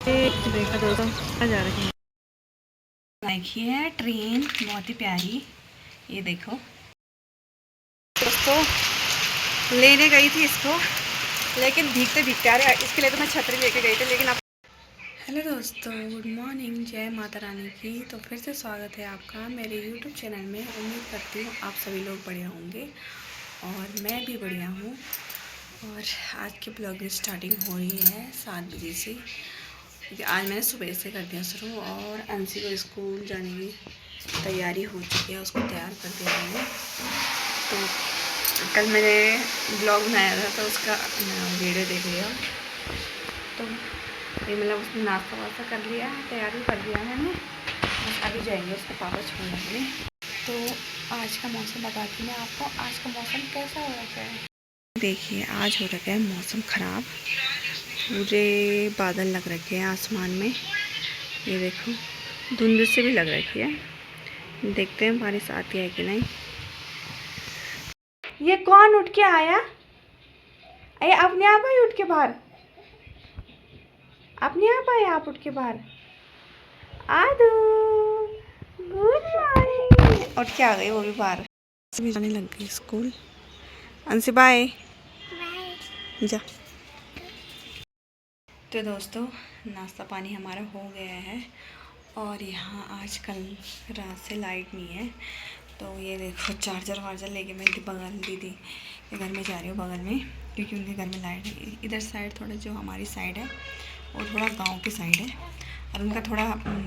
देखा दोस्तों आ जा रही है। देखिए ट्रेन बहुत ही प्यारी। ये देखो दोस्तों, लेने गई थी इसको, लेकिन भीगते भीगते आ रहे। इसके लिए तो मैं छतरी लेके गई थी, लेकिन अब हेलो दोस्तों, गुड मॉर्निंग, जय माता रानी की। तो फिर से स्वागत है आपका मेरे यूट्यूब चैनल में। उम्मीद करती हूँ आप सभी लोग बढ़िया होंगे और मैं भी बढ़िया हूँ। और आज के ब्लॉग की स्टार्टिंग हो रही है 7 बजे से, क्योंकि आज मैंने सुबह से कर दिया शुरू। और अंशी को स्कूल जाने की तैयारी हो चुकी है, उसको तैयार कर दिया मैंने। तो कल मैंने ब्लॉग बनाया था तो उसका वीडियो देख लिया। तो ये मतलब उसने नाश्ता वास्ता कर लिया है, तैयारी कर दिया है मैंने। बस अभी जाएंगे उसके पापा छोड़ने के लिए। तो आज का मौसम बताती हूँ मैं आपको, आज का मौसम कैसा हो रखा है। देखिए आज हो रखा है मौसम ख़राब, पूरे बादल लग रखे हैं आसमान में। ये देखो धुंध से भी लग रखी है, देखते हैं बारिश आती है कि नहीं। ये कौन उठ के आया? अरे अपने आप आई उठ के बाहर, अपने आप आए आप उठ के बाहर। आदू गुड मॉर्निंग, उठ के आ गई वो भी बाहर। भी जाने लग गई स्कूल। अंशी बाय जा। तो दोस्तों नाश्ता पानी हमारा हो गया है और यहाँ आजकल रात से लाइट नहीं है। तो ये देखो चार्जर वार्जर लेके मैं बगल दीदी के घर में जा रही हूँ, बगल में, क्योंकि उनके घर में लाइट है। इधर साइड थोड़ा जो हमारी साइड है और थोड़ा गांव की साइड है, और उनका थोड़ा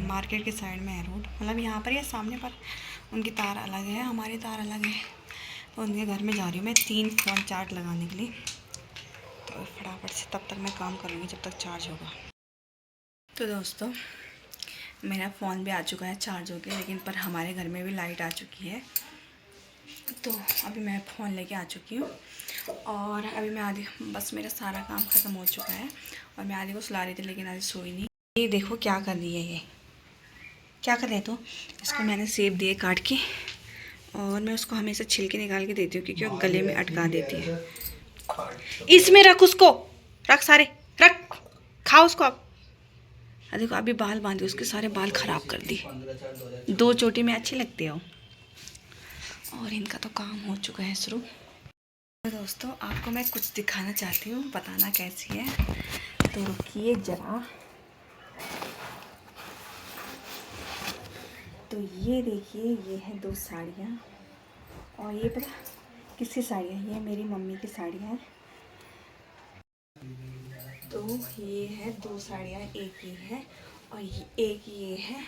मार्केट के साइड में है रोड। मतलब यहाँ पर या सामने पर उनकी तार अलग है, हमारी तार अलग है। तो उनके घर में जा रही हूँ मैं 3 फ़ोन चार्ज लगाने के लिए। तो फटाफट से तब तक मैं काम करूँगी जब तक चार्ज होगा। तो दोस्तों मेरा फ़ोन भी आ चुका है चार्ज हो के, लेकिन पर हमारे घर में भी लाइट आ चुकी है। तो अभी मैं फ़ोन लेके आ चुकी हूँ और अभी मैं आधी, बस मेरा सारा काम ख़त्म हो चुका है और मैं आधी को सुला रही थी, लेकिन आधी सोई नहीं। ये देखो क्या कर रही है, ये क्या कर रहे। तो इसको मैंने सेब दिए काट के, और मैं उसको हमेशा छिलके निकाल के देती हूँ क्योंकि वो गले में अटका देती है। इसमें रख, उसको रख, सारे रख, खाओ उसको। अब देखो अभी बाल बांधे, उसके सारे बाल ख़राब कर दिए। 2 चोटी में अच्छी लगती है वो। और इनका तो काम हो चुका है शुरू। तो दोस्तों आपको मैं कुछ दिखाना चाहती हूँ, बताना कैसी है। तो रुकिए ज़रा। तो ये देखिए, ये है 2 साड़ियाँ, और ये पता किसकी साड़ियाँ, ये मेरी मम्मी की साड़ियाँ हैं। तो ये है 2 साड़ियाँ, एक ये है और एक ये है,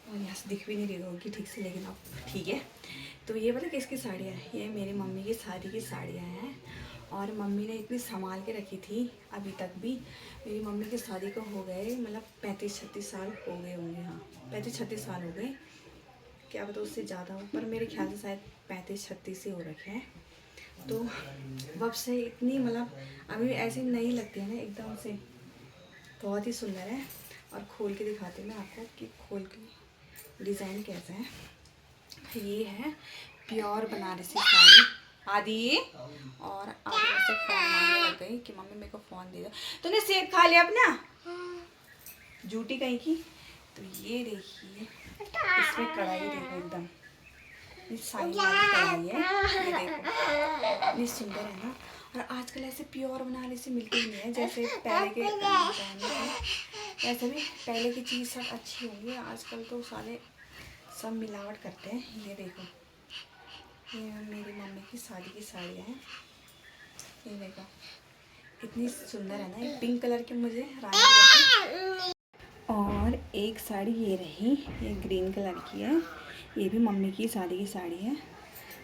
और यहाँ से दिख भी नहीं रही होगी ठीक से, लेकिन अब ठीक है। तो ये पता किसकी साड़ियाँ हैं, ये मेरी मम्मी की शादी की साड़ियाँ हैं। और मम्मी ने इतनी संभाल के रखी थी, अभी तक भी। मेरी मम्मी की शादी को हो गए मतलब 35-36 साल हो गए होंगे। हाँ 35-36 साल हो गए, क्या पता उससे ज़्यादा हो, पर मेरे ख्याल से शायद 35-36 ही हो रखे हैं। तो वब से इतनी मतलब अभी ऐसी नहीं लगती है ना एकदम से, बहुत ही सुंदर है। और खोल के दिखाती हूँ मैं आपको कि खोल के डिज़ाइन कैसा है। ये है प्योर बनारसी साड़ी आदि। और आदि से फ़ोन मांगने लग गई कि मम्मी मेरे को फ़ोन दे दो। तूने सेब खा लिया अपना, झूठी कहीं की। तो ये देखिए इसमें कढ़ाई देखो एकदम, ये साइन वाली कढ़ाई है, ये देखो इतनी सुंदर है ना। और आजकल ऐसे प्योर बनारसी मिलती ही नहीं है, जैसे पहले के टाइम में वैसे भी पहले की चीज़ सब अच्छी होंगी। आजकल तो सारे सब मिलावट करते हैं। ये देखो ये मेरी मम्मी की शादी की साड़ियाँ हैं, ये देखो इतनी सुंदर है ना। ये पिंक कलर की, मुझे रानी कलर की। और एक साड़ी ये रही, ये ग्रीन कलर की है, ये भी मम्मी की शादी की साड़ी है।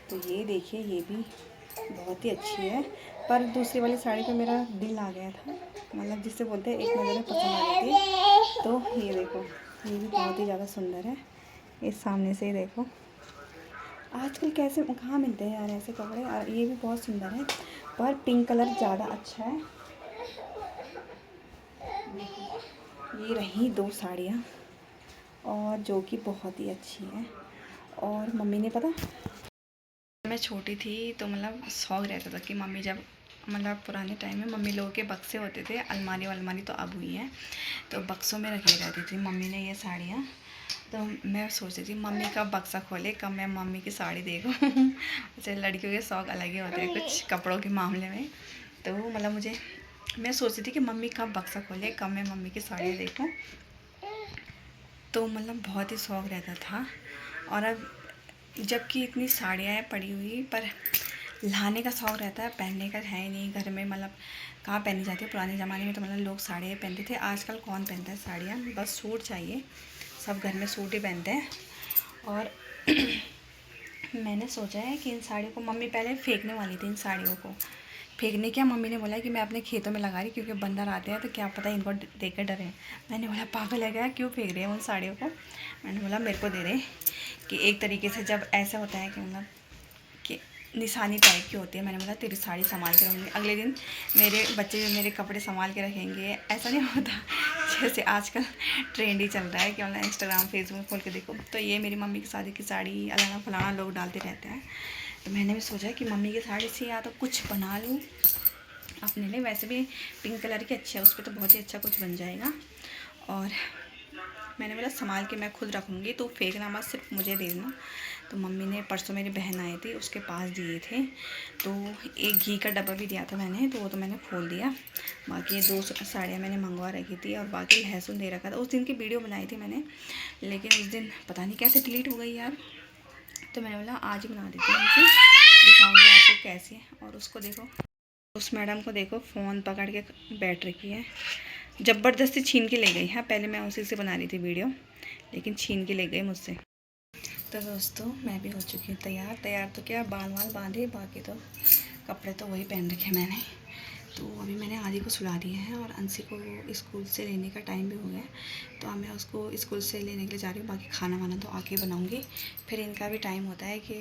तो ये देखिए ये भी बहुत ही अच्छी है, पर दूसरी वाली साड़ी पे मेरा दिल आ गया था, मतलब जिससे बोलते हैं एक नज़र में पसंद आ गई थी। तो ये देखो ये भी बहुत ही ज़्यादा सुंदर है। इस सामने से ही देखो, आजकल कैसे कहाँ मिलते हैं यार ऐसे कपड़े। और ये भी बहुत सुंदर है, पर पिंक कलर ज़्यादा अच्छा है। ये रही 2 साड़ियाँ, और जो कि बहुत ही अच्छी है। और मम्मी ने पता, मैं छोटी थी तो मतलब शौक रहता था कि मम्मी जब मतलब पुराने टाइम में मम्मी लोगों के बक्से होते थे, अलमारी तो अब हुई है, तो बक्सों में रखी रहती थी मम्मी ने ये साड़ियाँ। तो मैं सोचती थी मम्मी कब बक्सा खोले, कब मैं मम्मी की साड़ी देखूँ। अच्छा, लड़कियों के शौक़ अलग ही होते हैं कुछ कपड़ों के मामले में। तो मतलब मैं सोचती थी कि मम्मी कब बक्सा खोले, कब मैं मम्मी की साड़ियाँ देखूँ। तो मतलब बहुत ही शौक़ रहता था। और अब जबकि इतनी साड़ियाँ पड़ी हुई, पर लाने का शौक़ रहता है, पहनने का है ही नहीं घर में। मतलब कहाँ पहनी जाती है, पुराने ज़माने में तो मतलब लोग साड़ियाँ पहनते थे, आजकल कौन पहनता है साड़ियाँ, बस सूट चाहिए, सब घर में सूट ही पहनते हैं। और मैंने सोचा है कि इन साड़ियों को, मम्मी पहले फेंकने वाली थी इन साड़ियों को, फेंकने क्या, मम्मी ने बोला कि मैं अपने खेतों में लगा रही, क्योंकि बंदर आते हैं तो क्या पता इनको देख कर डरे। मैंने बोला पागल है क्या, क्यों फेंक रहे हैं उन साड़ियों को। मैंने बोला मेरे को दे रहे, कि एक तरीके से जब ऐसा होता है कि मतलब कि निशानी टाइप की होती है। मैंने बोला तेरी साड़ी संभाल के रखूँगी, अगले दिन मेरे बच्चे मेरे कपड़े संभाल के रखेंगे, ऐसा नहीं होता। जैसे आजकल ट्रेंड ही चल रहा है कि ऑनलाइन इंस्टाग्राम फेसबुक खोल के देखो, तो ये मेरी मम्मी की शादी की साड़ी अलाना फलाना लोग डालते रहते हैं। तो मैंने भी सोचा कि मम्मी की साड़ी से या तो कुछ बना लूँ अपने लिए, वैसे भी पिंक कलर की अच्छी है, उस पर तो बहुत ही अच्छा कुछ बन जाएगा। और मैंने बोला संभाल के मैं खुद रखूँगी, तो फेंकना मत, सिर्फ मुझे दे देना। तो मम्मी ने परसों मेरी बहन आई थी, उसके पास दिए थे, तो एक घी का डब्बा भी दिया था मैंने, तो वो तो मैंने खोल दिया। बाकी ये 2 साड़ियाँ मैंने मंगवा रखी थी, और बाकी लहसुन दे रखा था। उस दिन की वीडियो बनाई थी मैंने, लेकिन उस दिन पता नहीं कैसे डिलीट हो गई यार। तो मैंने बोला आज ही बना देती हूँ, उनकी दिखाऊँगी आपको कैसे। और उसको देखो, उस मैडम को देखो, फ़ोन पकड़ के बैठ रखी है, ज़बरदस्ती छीन के ले गई है। पहले मैं उसी से बना रही थी वीडियो, लेकिन छीन के ले गई मुझसे। तो दोस्तों मैं भी हो चुकी हूँ तैयार तो क्या, बाल बांधे, बाकी तो कपड़े तो वही पहन रखे मैंने। तो अभी मैंने आदि को सुला दिया है, और अंशी को स्कूल से लेने का टाइम भी हो गया, तो अब मैं उसको स्कूल से लेने के लिए जा रही हूँ। बाकी खाना वाना तो आके बनाऊँगी, फिर इनका भी टाइम होता है कि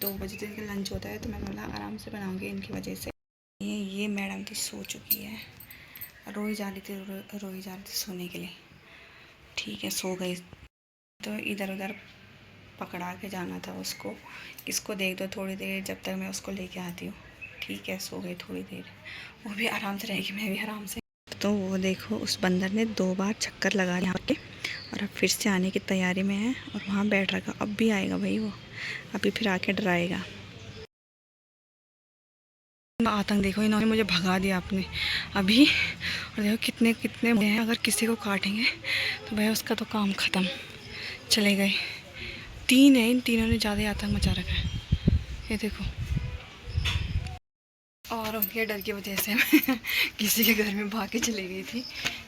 2 बजे तक इनका लंच होता है, तो मैं बोला आराम से बनाऊँगी इनकी वजह से। ये मैडम थी सो चुकी है, रोई जा रही थी सोने के लिए। ठीक है, सो गई। तो इधर उधर पकड़ा के जाना था उसको, इसको देख दो थोड़ी देर, जब तक मैं उसको लेके आती हूँ। ठीक है, सो गई थोड़ी देर, वो भी आराम से रहेगी, मैं भी आराम से। तो वो देखो, उस बंदर ने 2 बार चक्कर लगा यहाँ पे, और अब फिर से आने की तैयारी में है, और वहाँ बैठ रखा। अब भी आएगा भाई वो, अभी फिर आके डराएगा। आतंक देखो, इन्होंने मुझे भगा दिया अपने अभी, और देखो कितने हैं। अगर किसी को काटेंगे तो भाई उसका तो काम ख़त्म, चले गए। 3 है, इन तीनों ने ज़्यादा आतंक मचा रखा है, ये देखो। और उनके डर की वजह से मैं किसी के घर में भाग के चली गई थी,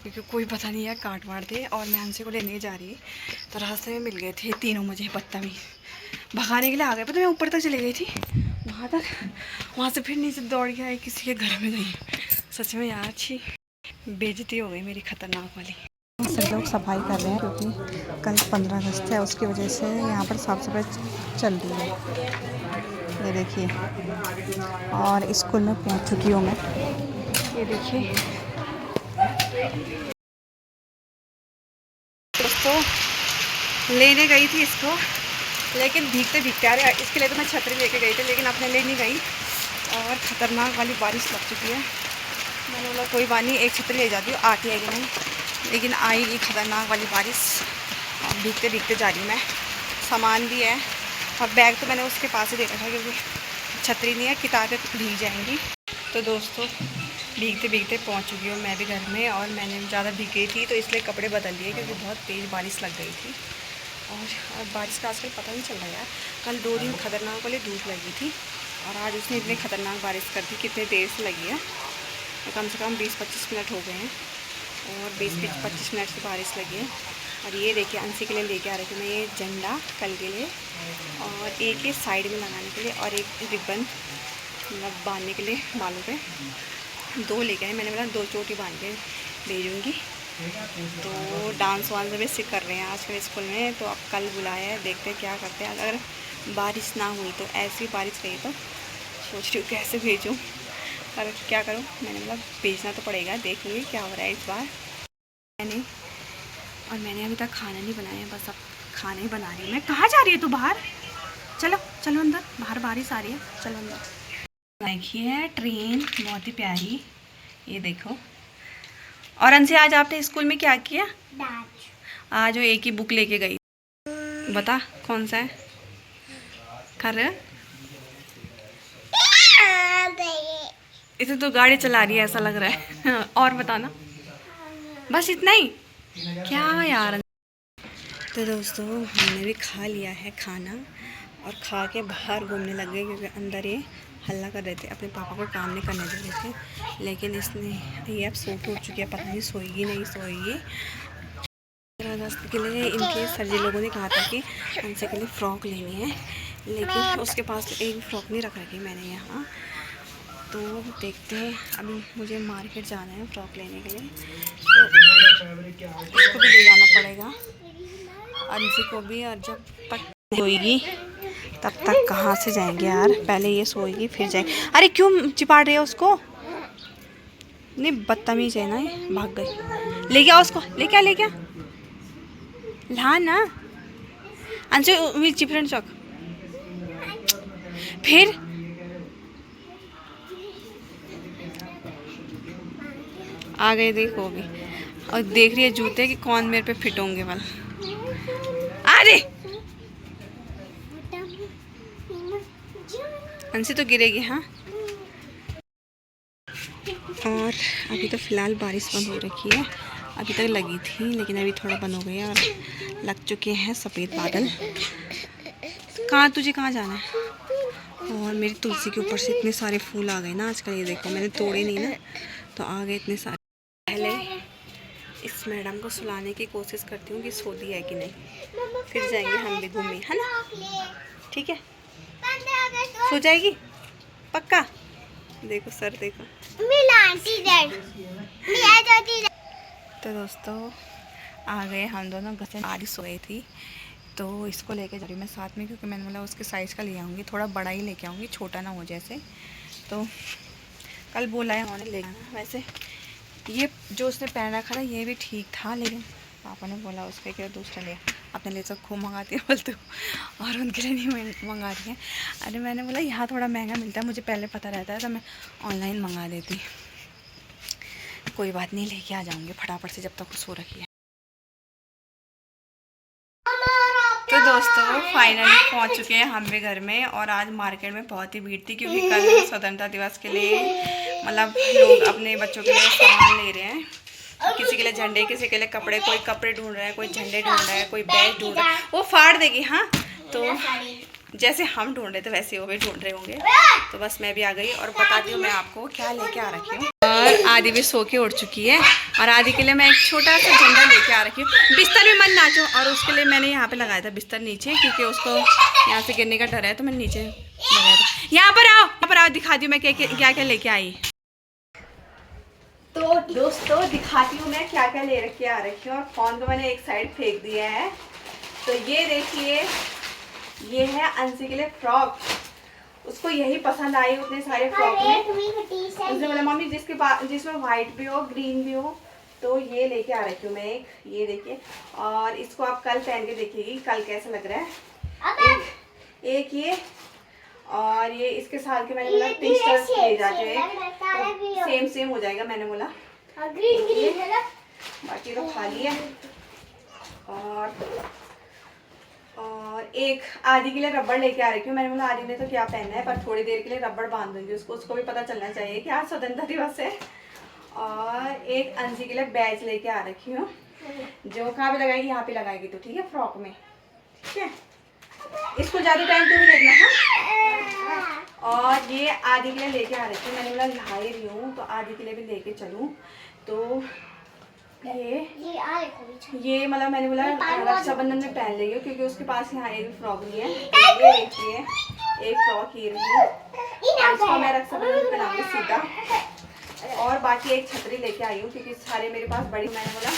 क्योंकि कोई पता नहीं है, काट वाट थे। और मैं अंशी को लेने जा रही, तो रास्ते में मिल गए थे तीनों मुझे बदतमीज, भगाने के लिए आ गए। पता मैं ऊपर तक चली गई थी, वहाँ तक, वहाँ से फिर नीचे दौड़ के आई, किसी के घर में गई। सच में यार अच्छी बेइज्जती हो गई मेरी, ख़तरनाक वाली। सब लोग सफाई कर रहे हैं, क्योंकि कल 15 अगस्त है, उसकी वजह से यहाँ पर साफ़ सफाई चल रही है। ये देखिए, और स्कूल में पहुँच चुकी हूँ मैं। ये देखिए दोस्तों, लेने गई थी इसको, लेकिन भीगते आ रहे। इसके लिए तो मैं छतरी लेके गई थी, लेकिन अपने ले नहीं गई, और ख़तरनाक वाली बारिश लग चुकी है। मैंने बोला कोई बात नहीं, एक छतरी ले जाती हूँ, आती है कि नहीं, लेकिन आएगी ख़तरनाक वाली बारिश। और भीगते जा रही हूँ मैं, सामान भी है, और बैग तो मैंने उसके पास ही दे रखा है, क्योंकि छतरी नहीं है, किताबें भीग जाएंगी। तो दोस्तों भीगते पहुँच चुकी हूँ मैं भी घर में, और मैंने ज़्यादा भीग गई थी, तो इसलिए कपड़े बदल लिए, क्योंकि बहुत तेज़ बारिश लग गई थी। और बारिश का आजकल पता नहीं चल रहा यार, कल 2 दिन खतरनाक वाली धूप लगी थी, और आज उसने इतनी ख़तरनाक बारिश कर दी, कितने देर से लगी है, तो कम से कम 20-25 मिनट हो गए हैं, और 20-25 मिनट से बारिश लगी है। और ये देखिए अंशी के लिए लेके आ रही थी मैं ये झंडा कल के लिए, और एक ये साइड में लगाने के लिए, और एक रिबन मतलब बांधने के लिए बालों पे, 2 लेके आए। मैंने बोला 2 चोटी बांध के भेजूँगी। तो डांस वांस भी सीख कर रहे हैं आजकल स्कूल में, तो अब कल बुलाया है, देखते हैं क्या करते हैं। अगर बारिश ना हुई तो, ऐसी बारिश रही तो सोच रही हूँ कैसे भेजूँ, और क्या करूँ। मैंने बोला भेजना तो पड़ेगा, देखूँगी क्या हो रहा है इस बार। मैंने अभी तक खाना नहीं बनाया, बस अब खाना ही बना रही हूँ मैं। कहाँ जा रही है तू? बाहर चलो अंदर, बाहर बारिश आ रही है, चलो अंदर। देखिए है ट्रेन बहुत ही प्यारी, ये देखो। और अंशी आज आपने स्कूल में क्या किया? आज वो एक ही बुक लेके गई। बता कौन सा है? कर रहे? इसे तो गाड़ी चला रही है ऐसा लग रहा है। और बताना, बस इतना ही क्या यार। तो दोस्तों हमने भी खा लिया है खाना और खा के बाहर घूमने लग गए, क्योंकि अंदर ये हल्ला कर रहे थे, अपने पापा को काम नहीं करने दे रहे थे। लेकिन इसने ये अब सो के उठ चुकी है, पता नहीं सोएगी नहीं सोएगी। 15 अगस्त के लिए इनके सर जी लोगों ने कहा था कि हमसे के लिए फ़्रॉक लेनी है, लेकिन उसके पास तो एक भी फ़्रॉक नहीं रख रखी मैंने यहाँ। तो देखते हैं, अभी मुझे मार्केट जाना है फ़्रॉक लेने के लिए, तो इसको भी ले जाना पड़ेगा अंशी को भी। और जब तक सोएगी तब तक कहाँ से जाएंगे यार, पहले ये सोएगी फिर जाएंगे। अरे क्यों चिपा रही है उसको? नहीं बदतमीज है ना, ये भाग गई। ले गया उसको, ले क्या ला ना अंशी चिपरन चौक। फिर आ गए देखो भी, और देख रही है जूते कि कौन मेरे पे फिट होंगे वाला। अरे अंशी तो गिरेगी। हाँ, और अभी तो फ़िलहाल बारिश बंद हो रखी है, अभी तक लगी थी लेकिन अभी थोड़ा बंद हो गई है और लग चुके हैं सफ़ेद बादल। कहाँ तुझे कहाँ जाना है? और मेरी तुलसी के ऊपर से इतने सारे फूल आ गए ना आजकल, ये देखो मैंने तोड़े नहीं ना, तो आ गए इतने सारे। पहले इस मैडम को सुलाने की कोशिश करती हूँ कि सो दी है कि नहीं, फिर जाएंगे हम भी घूमने, है ना? ठीक है, सो जाएगी पक्का। देखो सर देखो। तो दोस्तों आ गए हम दोनों, घर से बारिश हो गई थी तो इसको लेके जा रही हूँ मैं साथ में, क्योंकि मैंने बोला उसके साइज़ का ले आऊँगी, थोड़ा बड़ा ही लेके आऊँगी, छोटा ना हो जैसे। तो कल बोला है उन्होंने ले आना। वैसे ये जो उसने पहन रखा था ये भी ठीक था, लेकिन पापा ने बोला उसके कि दूसरा ले, अपने लिए सब खूब मंगाती है बोलते हो, और उनके लिए नहीं मंगा रही है। अरे मैंने बोला यहाँ थोड़ा महंगा मिलता है, मुझे पहले पता रहता है तो मैं ऑनलाइन मंगा देती। कोई बात नहीं, लेके आ जाऊँगी फटाफट से जब तक सो रखी है। तो दोस्तों फाइनली पहुंच चुके हैं हम भी घर में, और आज मार्केट में बहुत ही भीड़ थी, क्योंकि कल स्वतंत्रता दिवस के लिए मतलब लोग अपने बच्चों के लिए सामान ले रहे हैं। किसी के लिए झंडे, किसी के लिए कपड़े, कोई कपड़े ढूंढ रहा है, कोई झंडे ढूंढ रहा है, कोई बैग ढूंढ रहा है। वो फाड़ देगी। हाँ, तो जैसे हम ढूंढ रहे थे वैसे वो भी ढूंढ रहे होंगे। तो बस मैं भी आ गई, और बताती हूँ मैं आपको क्या लेके आ रखी हूँ। और आदि भी सो के उठ चुकी है, और आदि के लिए मैं एक छोटा सा झंडा लेके आ रखी हूँ। बिस्तर में मत नाचो, और उसके लिए मैंने यहाँ पे लगाया था बिस्तर नीचे, क्योंकि उसको यहाँ से गिरने का डर है, तो मैंने नीचे लगाया था। यहाँ पर आओ दिखा दी मैं क्या क्या लेके आई। तो दोस्तों दिखाती हूँ मैं क्या क्या ले रखी आ रखी हूँ, और फोन को मैंने एक साइड फेंक दिया है। तो ये देखिए, ये है अंशी के लिए फ्रॉक, उसको यही पसंद आई उतने सारे फ्रॉक में। उसने बोला मम्मी जिसके पास जिसमें व्हाइट भी हो ग्रीन भी हो, तो ये लेके आ रखी हूँ मैं एक, ये देखिए। और इसको आप कल पहन के देखिएगी कल कैसा लग रहा है। एक ये, और ये इसके साथ के मैंने बोला टी शर्ट ले जाते हैं, तो सेम हो जाएगा मैंने बोला। बाकी तो खाली है। और एक आदि के लिए रबड़ लेके आ रखी हूँ, मैंने बोला आदि ने तो क्या पहनना है, पर थोड़ी देर के लिए रबड़ बांध दूंगी उसको भी पता चलना चाहिए कि आज स्वतंत्रता दिवस है। और एक अंशी के लिए बैज लेके आ रखी हूँ, जो कहाँ पे लगाएगी, यहाँ पे लगाएगी तो ठीक है, फ्रॉक में, ठीक है। इसको ज़्यादा टाइम तो भी देखना है। और ये आदि के लिए लेके आ रखी हूँ, मैंने बोला ला ही रही हूँ तो आदि के लिए भी लेके चलूँ। तो ये मतलब मैंने बोला रक्षाबंधन में पहन लेगी, क्योंकि उसके पास यहाँ एक भी फ्रॉक नहीं है। ये देखिए एक फ्रॉक ये रही, इसको मैं रक्षाबंधन में पहनाऊंगी सीधा। और बाकी एक छतरी लेके आई हूँ, क्योंकि सारे मेरे पास बड़ी, मैंने बोला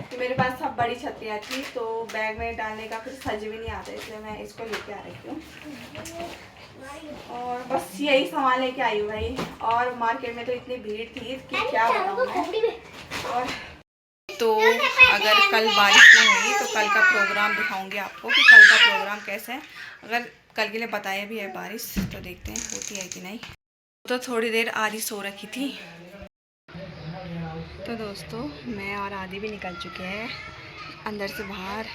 कि मेरे पास सब बड़ी छतरियाँ थी, तो बैग में डालने का कुछ सज भी नहीं आता, इसलिए मैं इसको लेके आ रही हूँ। और बस यही सामान लेके आई हूँ भाई, और मार्केट में तो इतनी भीड़ थी कि क्या बताऊँ मैं। और तो अगर कल बारिश ना हुई तो कल का प्रोग्राम दिखाऊंगी आपको कि कल का प्रोग्राम कैसा है। अगर कल के लिए बताया भी है बारिश, तो देखते हैं होती है कि नहीं। तो थोड़ी देर आदि सो रखी थी। तो दोस्तों मैं और आदि भी निकल चुके हैं अंदर से बाहर,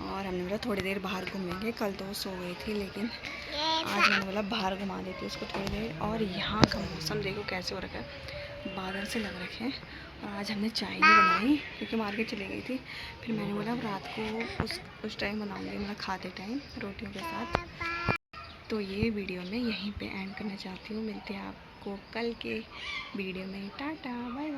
और हमने बोला थोड़ी देर बाहर घूमेंगे। कल तो वो सो गई थी, लेकिन आज मैंने बोला बाहर घुमा देती उसको थोड़ी देर। और यहाँ का मौसम देखो कैसे हो रखा है, बादल से लग रखे हैं। और आज हमने चाय नहीं बनाई क्योंकि मार्केट चली गई थी। फिर मैंने बोला अब रात को उस टाइम बनाऊँगी, मतलब खाते टाइम रोटियों के साथ। तो ये वीडियो मैं यहीं पे एंड करना चाहती हूँ। मिलते हैं आपको कल के वीडियो में। Tata bye bye.